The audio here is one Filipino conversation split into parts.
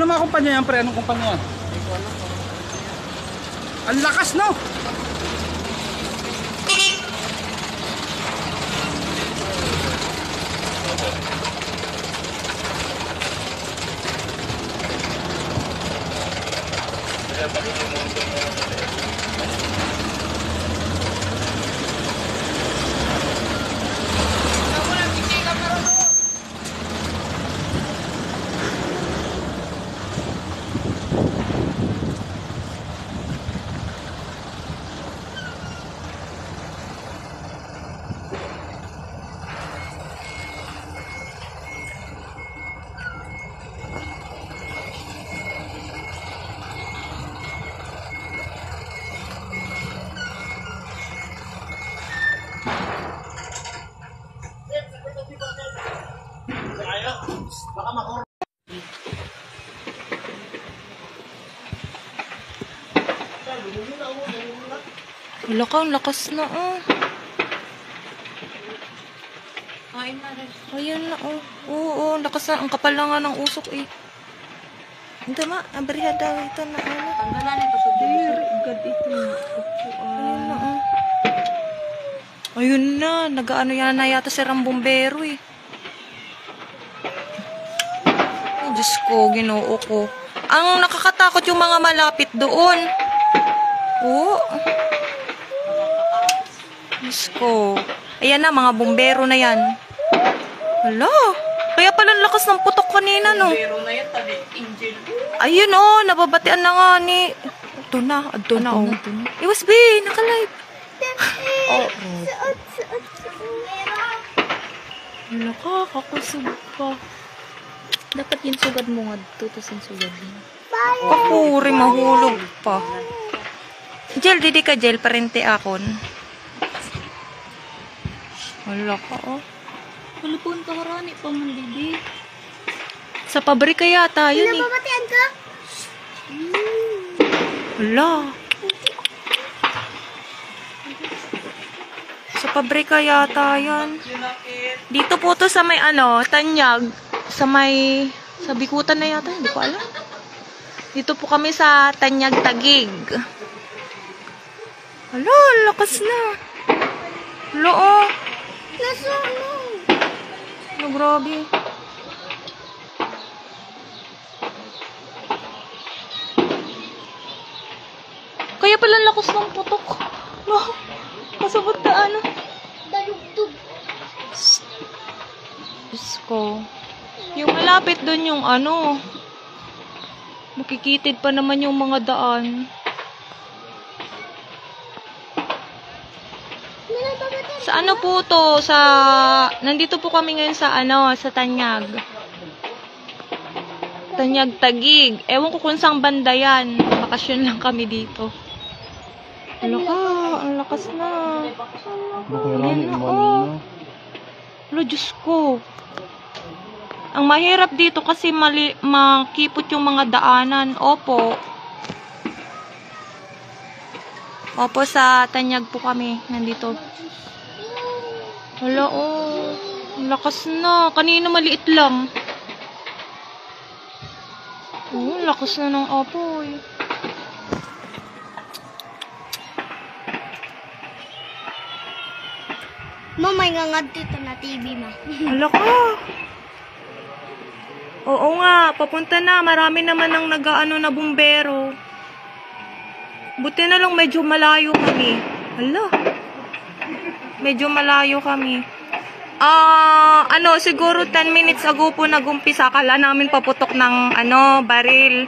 Ano mga kumpanya yan, pre? Anong kumpanya yan? Ang lakas, no? Baka makor. Wala ka, ang lakas na Ayan na Oo, lakas na. Ang kapal na nga ng usok Hindi ma, abrihan daw ito na Tanggalan ito sa God ito. Ayan na Ayun na, nag-ano yan na yata si Rambombero Diyos ko, Ginoo ko. Ang nakakatakot yung mga malapit doon. Diyos ko. Ayan na, mga bumbero na yan. Hala, kaya pala lakas ng putok kanina, no? bumbero na yan, tabi, angel. Ayun, nababatian na nga ni... Ito na, Iwas, B, naka-live. Hala ka, kakusog ka. Dapat yung sugad mo nga dito, tapos yung sugad mo. Kakuri, mahulog pa. Jel, didi ka, Jel, parente akon. Wala ka, Kulupon ka harani pa man, didi. Sa pabrika yata, yun Nababatian ka? Wala. Sa pabrika yata, yan. Dito po to sa may, Tanyag. Sa Bikutan na yata, hindi ko alam. Dito po kami sa Tanyag Tagig. Hala, lakas na. Hala, Nasunog. grabe. Kaya pala lakas ng putok. Masabot na Dalugtog. Diyos ko. Yung malapit doon yung makikitid pa naman yung mga daan. Sa po to? Nandito po kami ngayon sa sa Tanyag. Tanyag Tagig. Ewan ko kung saan banda yan. Bakasyon lang kami dito. Ano ka? Ang lakas na. Ayan na, Alo, Diyos ko. Ang mahirap dito kasi makipot yung mga daanan. Opo, sa Tanyag po kami. Nandito. Wala, ang lakas na. Kanina maliit lang. Lakas na ng apoy. May ngangad dito na TV, ma. Hala ka. Oo nga, papunta na. Marami naman ang na bumbero. Buti na lang medyo malayo kami. Hala. Medyo malayo kami. Siguro 10 minutes ago po nag-umpisa. Akala namin paputok ng baril.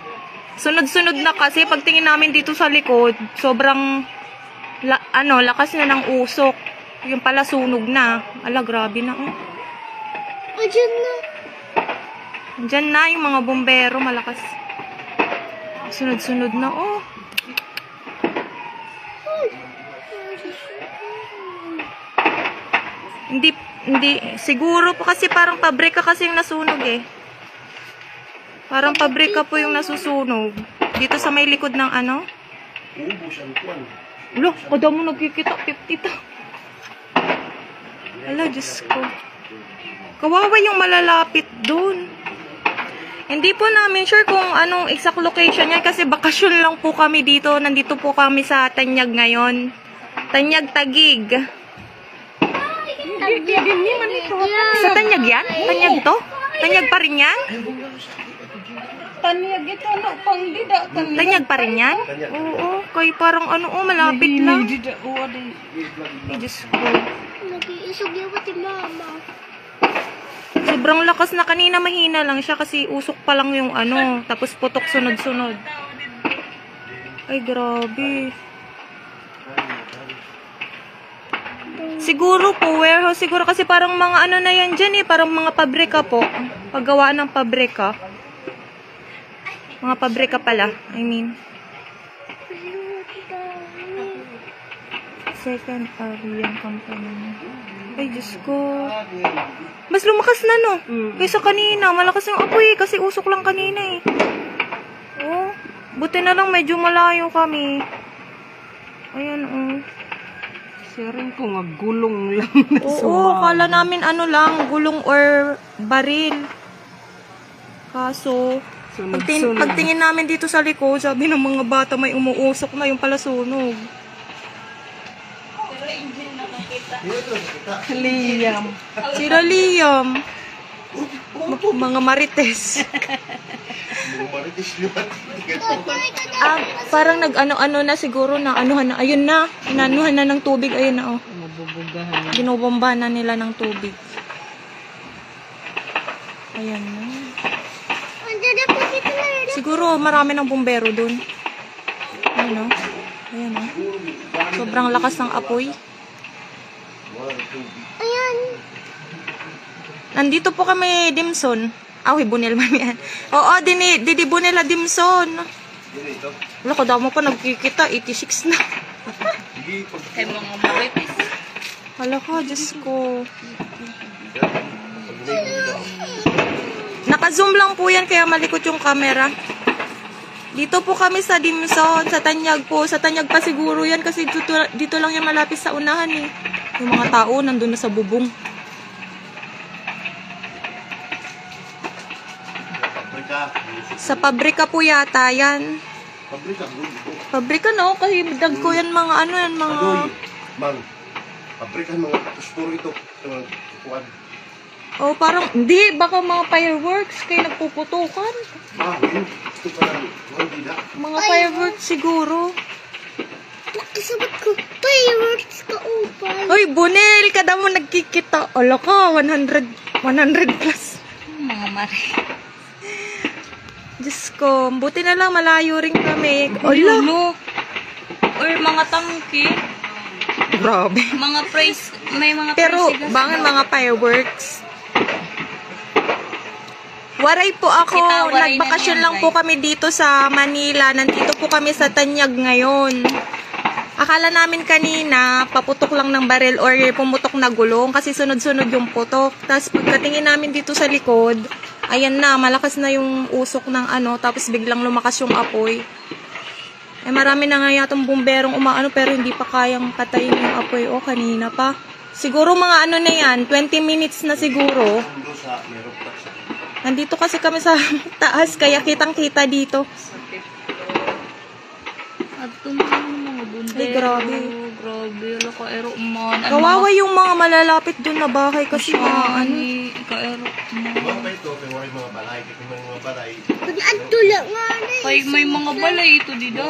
Sunod-sunod na kasi pagtingin namin dito sa likod, sobrang lakas na ng usok. Yung pala sunog na. Ala, grabe na. Diyan na. Diyan na yung mga bumbero, malakas. Sunod-sunod na, Hindi, siguro po kasi parang pabrika kasi yung nasunog Parang pabrika po yung nasusunog. Dito sa may likod ng Lo, kada mo nagkikita, 50 Ala, Diyos ko. Kawawa yung malalapit doon. Hindi po namin sure kung anong exact location niya kasi bakasyon lang po kami dito. Nandito po kami sa Tanyag ngayon. Tanyag Tagig. Sa Tanyag yan? Tanyag to? Tanyag pa rin yan? Tanyag ito, ano, pang dida. Tanyag pa rin yan? Oo, kay parang ano, malapit lang. Ay, Diyos ko. Nag-iisog yung pati mama. Sobrang lakas na kanina, mahina lang siya kasi usok pa lang yung ano, tapos putok sunod-sunod. Ay, grabe. Siguro po, warehouse siguro kasi parang mga ano na yan dyan eh, parang mga pabrika po. Paggawaan ng pabrika. Mga pabrika pala, I mean. Second Arian Company. Ay, Diyos ko. Mas lumakas na, no? Kaysa kanina. Malakas yung apoy kasi usok lang kanina eh. Oh, buti na lang medyo malayo kami. Ayan, oh. Siring ko nga gulong lang. Oo, kala namin ano lang, gulong or baril. Kaso, pagtingin namin dito sa likod, sabi ng mga bata may umuusok na yung pala sunog. Liam. Sira Liam. Mga marites. Parang nag-ano-ano na siguro na anuhan na. Ayun na. Inanuhan na ng tubig. Ayun na, oh. Mabubugahan. Binobomba na nila ng tubig. Ayan na. Andiyan na po dito na yun. Siguro marami ng bumbero dun. Ayun, oh. Ayan, oh. Sobrang lakas ng apoy. Ayan. Nandito po kami, Dimson. Uy, Bunel man yan. Oo, Didi Bunel na Dimson. Wala ko daw mo pa nagkikita, 86 na. Kay mga marites. Wala ka, Diyos ko. Naka-zoom lang po yan, kaya malikot yung camera. Dito po kami sa Dimson, sa Tanyag po. Sa Tanyag pa siguro yan, kasi dito lang yung malapit sa unahan eh. Yung mga tao, nandun na sa bubong. Sa pabrika po yata yan. Pabrika no? Kasi dag ko yan mga ano yan, mga... Mang, pabrika mga pasturo ito. Oh, parang... Hindi, baka mga fireworks kayo nagpuputukan. Ito parang Mga fireworks siguro. Nakasabot ko. Fireworks ka upal. Hoy, Bunel, kada mo nagkikita. Ala ka, 100 plus. Mga mari. Diyos ko, buti na lang malayo rin kami. Ala! Look. Or mga tangki. Grabe. Mga praise. May mga Pero, praise sila bakit sa- mga fireworks? Waray po ako. Kita, waray na Nagbakasyon yan, lang po kami dito sa Manila. Nandito po kami sa Tanyag ngayon. Akala namin kanina, paputok lang ng baril or pumutok na gulong kasi sunod-sunod yung putok. Tapos pagkatingin namin dito sa likod, ayan na, malakas na yung usok ng ano, tapos biglang lumakas yung apoy. Eh marami na nga yatong bumberong umaano pero hindi pa kayang patayin yung apoy. O, kanina pa. Siguro mga ano na yan, 20 minutes na siguro. Nandito kasi kami sa taas, kaya kitang-kita dito. At tumulong mga bundero. Ay, grabe. Grabe. Wala ka ero man. Kawawa yung mga malalapit dun na bahay kasi mga ano. Ka ero man. Mga ito, kaya mga balay. Kaya mga balay. Pag-antula nga na eh. Kay may mga balay ito dito.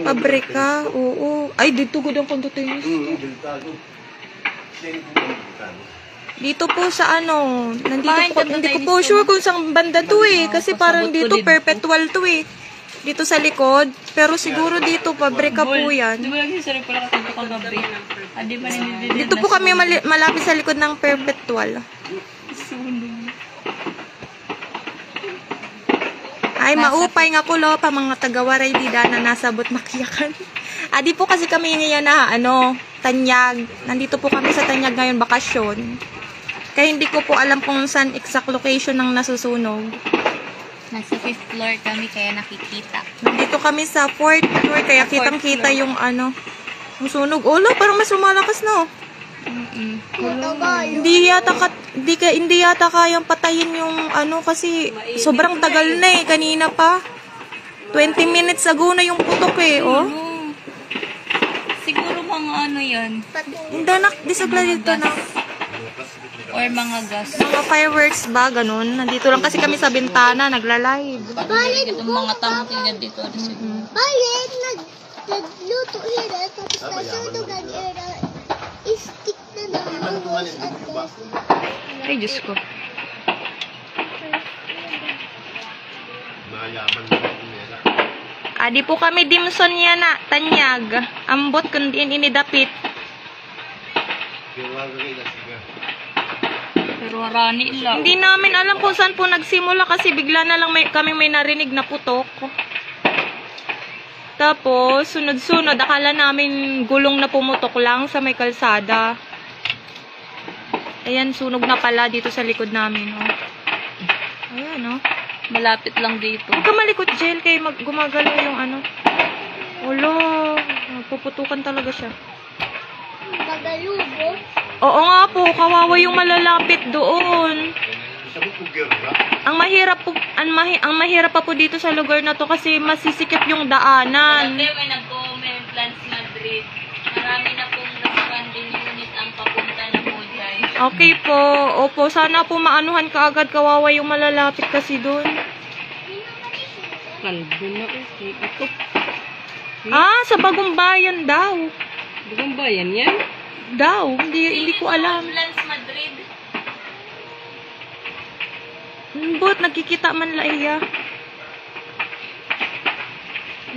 Pabrika, oo. Ay, dito gud ang container. Dito po sa ano, hindi ko po sure kung saan banda to eh. Kasi parang dito perpetual to eh. Dito sa likod. Pero siguro dito, pabrika po Di yan. ba nagsisabi pala kasi ito kagabi? Adi ba nindidin Dito po kami malapit sa likod ng perpetual. Ay, maupay nga kulo pa mga taga-Waray dida na nasabot makiyakan. Adi po kasi kami ngayon na ano, Tanyag. Nandito po kami sa Tanyag ngayon, bakasyon. Kaya hindi ko po alam kung saan exact location ng nasusunog. Nasa 5th floor kami kaya nakikita. Nandito kami sa 4th floor, kaya kitang-kita yung ano, yung sunog. Olo, parang mas lumalakas no. Matagal. Hindi yata hindi yata kayang patayin yung ano kasi sobrang tagal na eh. Kanina pa. 20 minutes ago na yung putok eh, oh. Siguro mga ano yan. Hindi nak, disagla dito na. Or mga gas. Mga fireworks ba, ganun. Nandito lang kasi kami sa bintana, nagla-live. Itong mga tamutin niya dito. Bayan, nagluto hira, tapos nasunog ang era. Stick na lang. Ay, Diyos ko. Mayaman na nila. Adi po kami dimson yan na, tanyag. Ambot kundi inidapit. Pero rani lang. Hindi namin alam kung saan po nagsimula kasi bigla na lang kami may narinig na putok. Tapos, sunod-sunod, akala namin gulong na pumutok lang sa may kalsada. Ayan, sunog na pala dito sa likod namin. Oh. Ayan, oh. Malapit lang dito. Huwag ka malikot, Jel, kay gumagalaw yung ano. Ulo, puputukan talaga siya. Magalubo. Oo nga po, kawawa yung malalapit doon. Sabi ko, girl, Ang mahirap pa po dito sa lugar na to kasi masisikip yung daanan. May nag-comment, Plans Madrid. Marami na pong nasa-random unit ang papunta na po dyan. Okay po, opo, sana po maanuhan ka agad, kawawa yung malalapit kasi doon. Kalbo na kasi. Ito. Ah, sa Bagong Bayan daw. Bagong Bayan yan? Daw, hindi ko alam. Plans Madrid. But, nagkikita man la iya.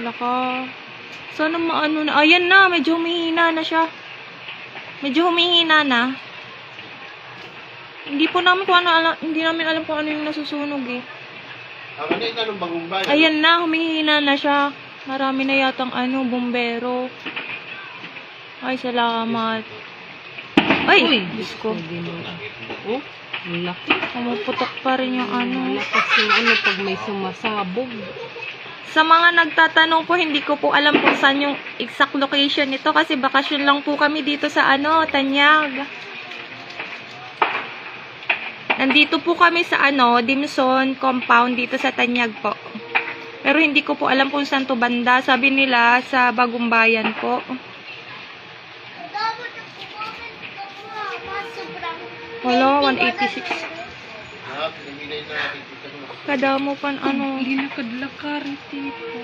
Wala ka. Sana maano na. Ayan na, medyo humihina na siya. Medyo humihina na. Hindi namin alam kung ano yung nasusunog eh. Ang ano yung anong Bagong Bayan? Ayan na, humihina na siya. Marami na yatang bumbero. Ay, salamat. Ay, Diyos ko. Oh, laki. Pumuputok pa rin yung ano. Lakas yung ano pag may sumasabog. Sa mga nagtatanong po, hindi ko po alam kung saan yung exact location nito kasi bakasyon lang po kami dito sa Tanyag. Nandito po kami sa Dimson compound dito sa Tanyag po. Pero hindi ko po alam kung saan to banda. Sabi nila sa Bagong Bayan po. Wala, 186. Pinaminay natin. Kadamo pan Hindi nakadlakar dito.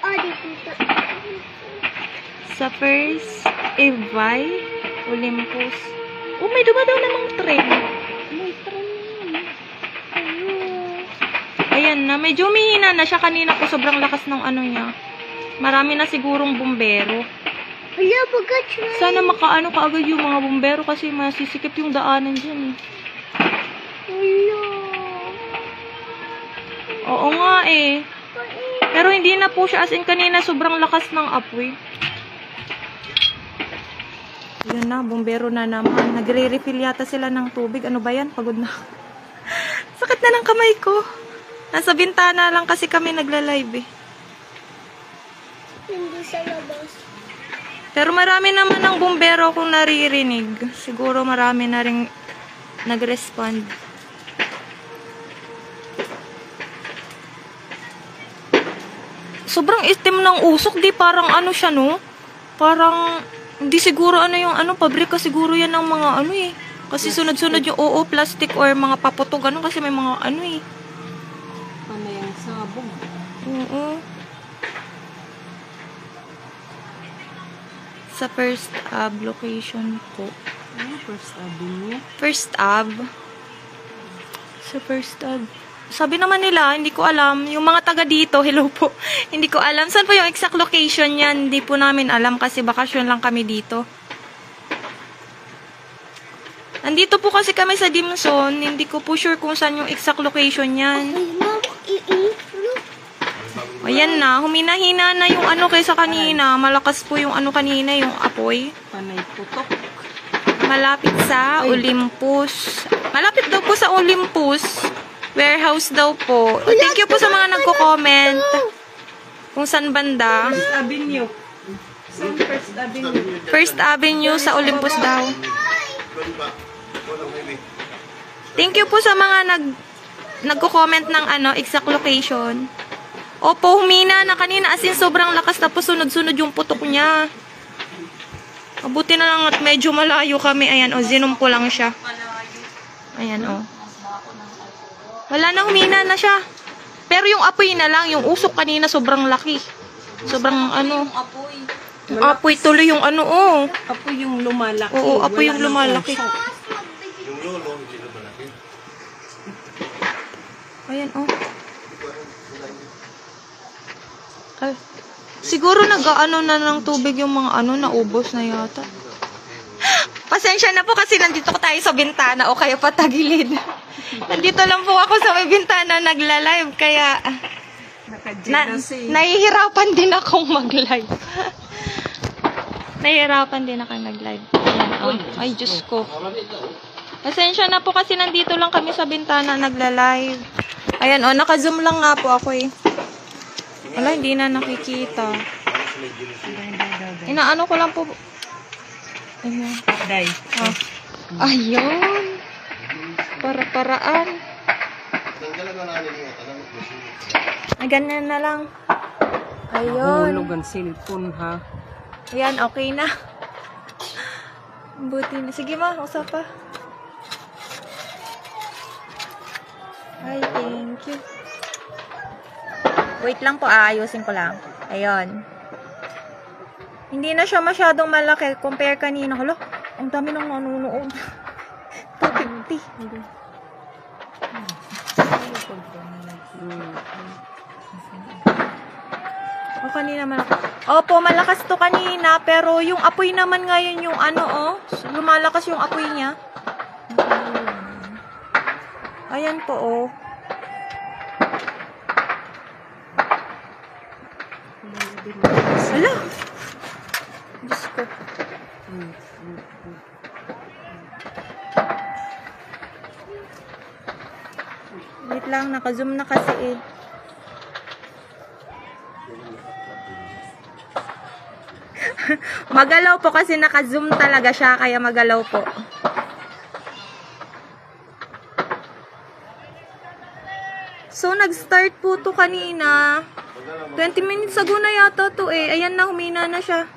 Dito. sa first Evay Olympus. Oh, may dumadaw namang tren. May tren yun. Ayan na, medyo humihina na siya kanina po. Sobrang lakas ng niya. Marami na sigurong bumbero. Hala, pagka-try. Sana makaano kaagad yung mga bumbero kasi masisikip yung daanan dyan eh. Hala. Oo nga eh. Pero hindi na po siya as in kanina sobrang lakas ng apoy. Yun na, bumbero na naman. Nagre-refill yata sila ng tubig. Ano ba yan? Pagod na. Sakit na ng kamay ko. Nasa bintana lang kasi kami nagla-live eh. Hindi sa labas. Pero marami naman ng bumbero kung naririnig. Siguro marami na rin nag-respond. Sobrang itim ng usok, di parang siya no? Parang hindi siguro yung pabrika siguro yan ng mga eh. Kasi sunod-sunod yung plastic or mga paputog kasi may mga eh. Ano yung sabog? Oo. Sa First Ave location po. Ano First Avenue? First Ave. Sa First Ave. Sabi naman nila, hindi ko alam. Yung mga taga dito, hello po. Hindi ko alam. Saan po yung exact location yan? Hindi po namin alam kasi bakasyon lang kami dito. Nandito po kasi kami sa Dimson. Hindi ko po sure kung saan yung exact location yan. Ay, mama, Ayan na, humina-hina na yung kaysa kanina. Malakas po yung kanina, yung apoy. Panay putok. Malapit sa Olympus. Malapit daw po sa Olympus. Warehouse daw po. Thank you po sa mga nagko-comment. Kung saan banda. First Avenue. Saan First Avenue? First Avenue sa Olympus daw. Doon ba? Walang hili. Thank you po sa mga nagko-comment ng exact location. Opo, humina na kanina as in sobrang lakas tapos sunod-sunod yung putok niya. Mabuti na lang at medyo malayo kami. Ayan, zinom ko lang siya. Ayan, wala na, humina na siya. Pero yung apoy na lang, yung usok kanina sobrang laki. Sobrang yung apoy tuloy yung Apoy yung lumalaki. Oo, apoy yung lumalaki. Yung lolo, hindi na malaki. Ayan, Ay, siguro nag-ano na ng tubig yung mga naubos na yata. Pasensya na po kasi nandito ko tayo sa bintana o kaya patagilid. Nandito lang po ako sa may bintana nagla-live kaya nahihirapan din akong mag-live. Nahihirapan din akong nag-live. Ayan, ay, Diyos ko. Pasensya na po kasi nandito lang kami sa bintana nagla-live. Ayan, naka-zoom lang nga po ako eh. Wala, hindi na nakikita. Inaano ko lang po. Ayan. Day. Ayun. Para-paraan. Tanggalan na namin yung tanong. Ay, ganyan na lang. Ayun. Hulog ang cellphone, ha? Ayan, okay na. Buti na. Sige ma, usap pa. Ay, thank you. Wait lang po, aayusin ko lang. Ayun. Hindi na siya masyadong malaki. Compare kanina. Hala, ang dami nang nanonood. 250. O, kanina malaki. Opo, malakas to kanina. Pero yung apoy naman ngayon yung lumalakas yung apoy niya. Ayan po, Hala! Diyos ko. Wait lang, naka-zoom na kasi eh. Magalaw po kasi naka-zoom talaga siya, kaya magalaw po. So, nag-start po to kanina. 20 minutes ago na yata to eh. Ayan na, humina na siya.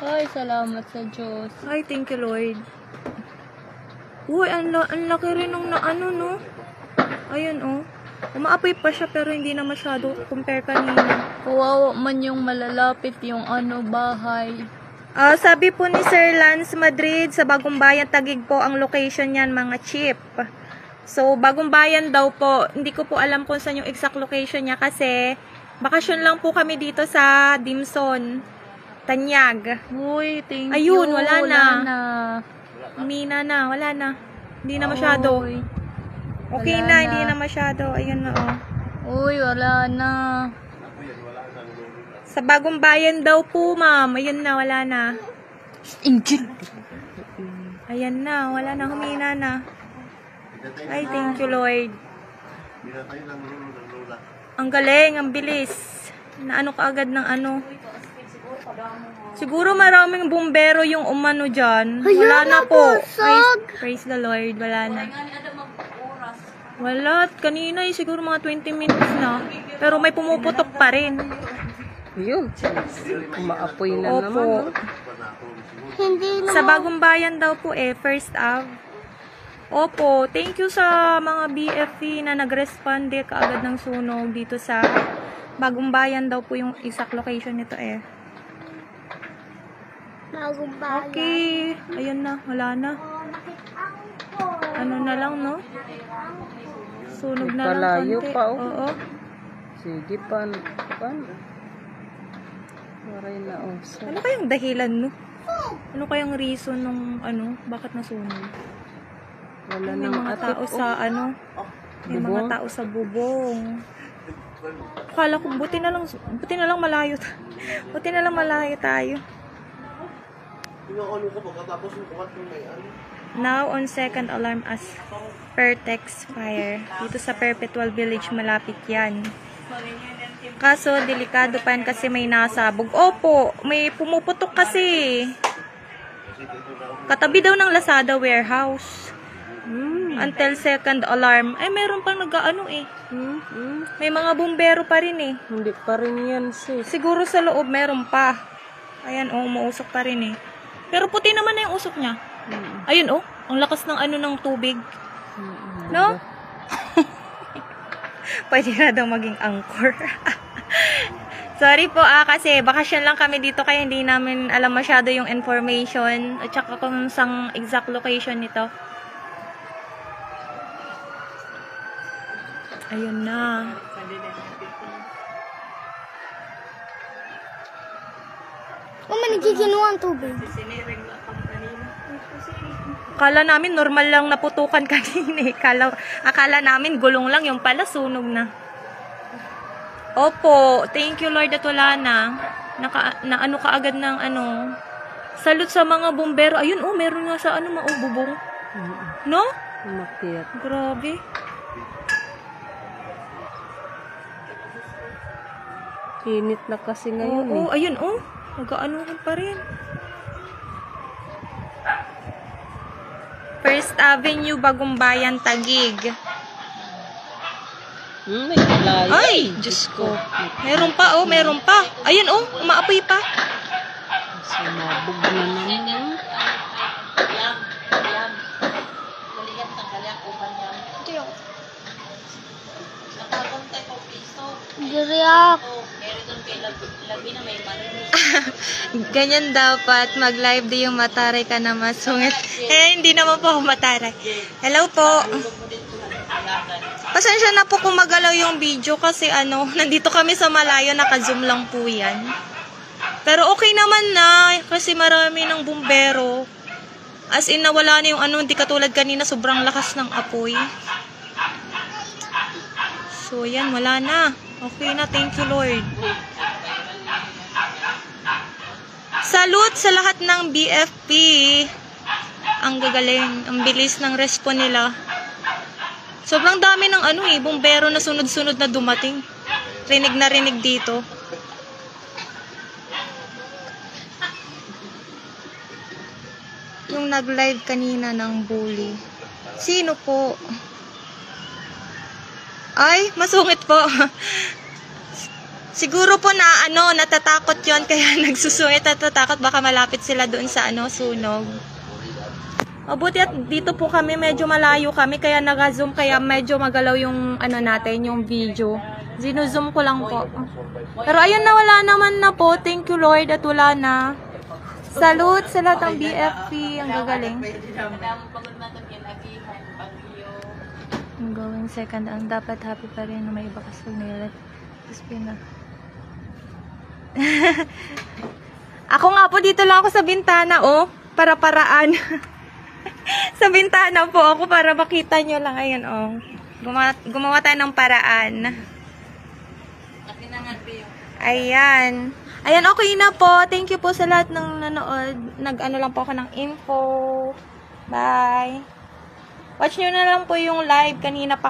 Ay, salamat sa Diyos. Ay, thank you, Lord. Uy, ang laki rin nung no? Ayun, Umaapoy pa siya pero hindi na masyado compare kanina. Kawawa man yung malalapit yung bahay. Sabi po ni Sir Lance Madrid, sa Bagong Bayan, Taguig po ang location niyan, mga chip. So, Bagong Bayan daw po. Hindi ko po alam kung saan yung exact location niya kasi bakasyon lang po kami dito sa Dimson, Tanyag. Uy, thank you. Ayun, wala na. Wala na. Wala na. Hindi na masyado. Uy, Okay wala na, na. hindi na masyado. Ayun na, Uy, wala na. Sa Bagong Bayan daw po, ma'am. Ayun na, wala na. Ayan na, wala na, humina na. Ay, thank you, Lord. Binatay lang lolo ng lola. Ang galing, ang bilis. Naano ka agad ng Siguro maraming bumbero yung umano dyan. Wala na po. Praise the Lord, wala na. Wala, kanina siguro mga 20 minutes na. Pero may pumuputok pa rin. Yun. Umaapoy na Opo. naman. No? Hindi Sa Bagong Bayan daw po first Ave. Opo, thank you sa mga BFP na nag-responde kaagad ng sunog dito sa Bagong Bayan daw po yung exact location nito Bagong Bayan. Okay, ayun na, wala na. Ano na lang, no? Sunog na lang Palayo konti. pa, Oo. Sige, pan. Waray na, Ano kayang dahilan, no? Ano kayang reason nung, bakit nasunog? Wala May nang mga atik. tao sa, may mga Bubong? tao sa bubong. Akala ko, buti na lang malayo. Buti na lang malayo tayo. Pinakano ko pagkatapos yung kuhat yung may Now on second alarm as per text fire. Dito sa Perpetual Village, malapit yan. Kaso, delikado pa yan kasi may nasabog. Opo, may pumuputok kasi. Kasi dito na ako Katabi daw ng Lazada warehouse. Until second alarm. Ay, meron pang nag-ano eh. May mga bumbero pa rin eh. Hindi pa rin yan, sis. Siguro sa loob meron pa. Ayan, oh, umuusok pa rin eh. Pero puti naman na yung usok niya. Ayun, oh. Ang lakas ng ano ng tubig. No? Pwede na daw maging anchor. Sorry po kasi bakasyon lang kami dito kaya hindi namin alam masyado yung information at saka kung saan exact location nito. Ayun na. May nagkikinuha ang tubig. Akala namin normal lang naputukan kanina eh. Akala namin gulong lang, yung pala sunog na. Opo, thank you Lord at wala na. Na ano kaagad ng ano. Salute sa mga bumbero. Ayun oh, meron nga sa ano maububong. No? Umakyat. Grabe. Init na kasi ngayon Oo, ayun oh. Mag-aanuhan pa rin. First Avenue, Bagong Bayan, Taguig. May malayo. Ay, Diyos ko. Meron pa, oh, meron pa. Ayun, oh, umaapoy pa. Sumabog na naman. Giriyak. Ganyan dapat, mag-live di yung mataray ka na masungit. Eh, hindi naman po ako mataray. Hello po. Pasensya na po kung magalaw yung video kasi ano, nandito kami sa malayo, naka-zoom lang po yan. Pero okay naman na, kasi marami ng bumbero. As in, nawala na yung ano, hindi katulad kanina, sobrang lakas ng apoy. So, yan, wala na. Okay na, thank you Lord. Salute sa lahat ng BFP. Ang gagaling, ang bilis ng response nila. Sobrang dami ng ano eh, bumbero na sunod-sunod na dumating. Rinig na rinig dito. Yung nag-live kanina ng bully. Sino po? Ay, masungit po. Siguro po na ano, natatakot yon kaya nagsusungit at natatakot baka malapit sila doon sa ano, sunog. Mabuti at dito po kami, medyo malayo kami kaya nag-zoom kaya medyo magalaw yung ano natin, yung video. Zino-zoom ko lang po. Pero ayun na, wala naman na po. Thank you Lord at wala na. Salute sa lahat ng BFP. Ang gagaling. Ang going second. Ang dapat happy pa rin na may iba kasi nila. Tapos Ako nga po, dito lang ako sa bintana, oh. Para-paraan. Sa bintana po ako para makita nyo lang. Ayan, oh. Gumawa tayo ng paraan. Ayan. Ayan, okay na po. Thank you po sa lahat ng nanood. Nag-ano lang po ako ng info. Bye. Watch nyo na lang po yung live. Kanina pa